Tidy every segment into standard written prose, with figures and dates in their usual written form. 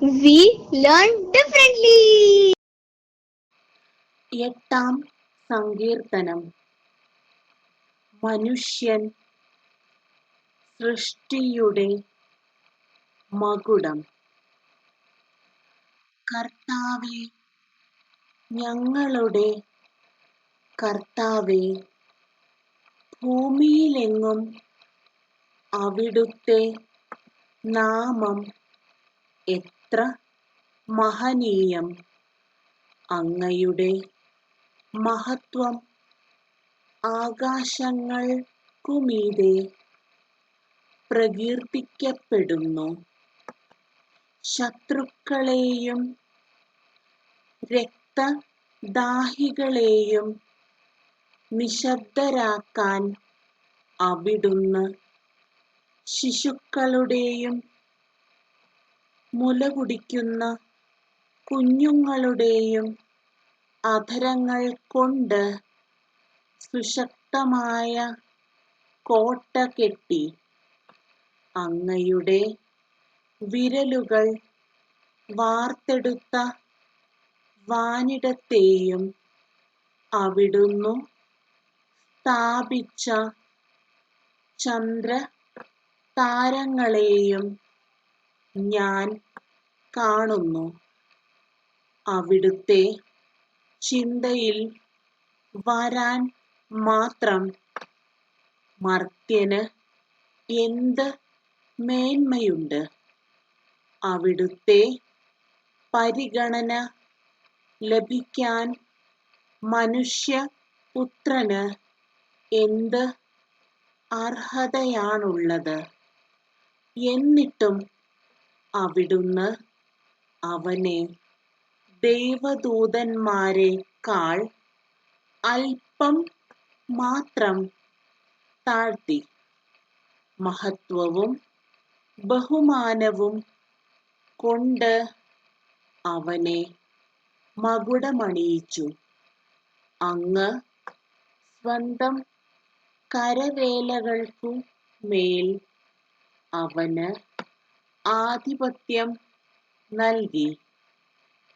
we learn differently. എട്ടാം സങ്കീർത്തനം. മനുഷ്യൻ സൃഷ്ടിയുടെ മകുടം. കർത്താവേ, ഞങ്ങളുടെ കർത്താവേ, ഭൂമിയിലെങ്ങും അവിടുത്തെ നാമം എത്ര മഹനീയം. അങ്ങയുടെ മഹത്വം ആകാശങ്ങൾക്കുമീതെ പ്രകീർത്തിക്കപ്പെടുന്നു. ശത്രുക്കളെയും രക്തദാഹികളെയും നിശബ്ദരാക്കാൻ അവിടുന്ന് ശിശുക്കളുടെയും മുലകുടിക്കുന്ന കുഞ്ഞുങ്ങളുടെയും അധരങ്ങൾ കൊണ്ട് സുശക്തമായ കോട്ട കെട്ടി. അങ്ങയുടെ വിരലുകൾ വാർത്തെടുത്ത വാനിടത്തെയും അവിടുന്നു സ്ഥാപിച്ച ചന്ദ്രതാരങ്ങളെയും ഞാൻ കാണുന്നു. അവിടുത്തെ ചിന്തയിൽ വരാൻ മാത്രം മർത്യന് എന്ത് മേന്മയുണ്ട്. അവിടുത്തെ പരിഗണന ലഭിക്കാൻ മനുഷ്യപുത്രന് എന്ത് അർഹതയാണുള്ളത്. എന്നിട്ടും അവിടുന്ന് അവനെ ദൈവദൂതന്മാരെക്കാൾ അല്പം മാത്രം താഴ്ത്തി. മഹത്വവും ബഹുമാനവും കൊണ്ട് അവനെ മകുടമണിയിച്ചു. അങ്ങ് സ്വന്തം കരവേലകൾക്കു മേൽ അവന് ആധിപത്യം നൽകി.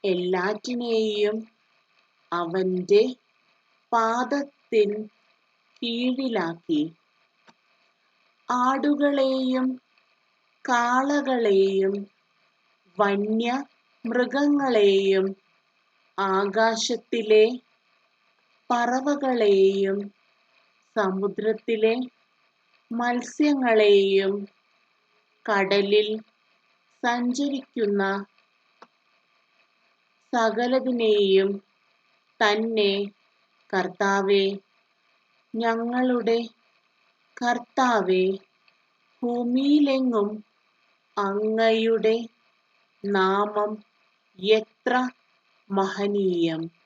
എല്ലാറ്റിനെയും അവന്റെ പാദത്തിൻ കീഴിലാക്കി. ആടുകളെയും കാളകളെയും വന്യമൃഗങ്ങളെയും ആകാശത്തിലെ പറവകളെയും സമുദ്രത്തിലെ മത്സ്യങ്ങളെയും കടലിൽ സഞ്ചരിക്കുന്ന സകലതിനെയും തന്നെ. കർത്താവേ, ഞങ്ങളുടെ കർത്താവേ, ഭൂമിയിലെങ്ങും അങ്ങയുടെ നാമം എത്ര മഹനീയം.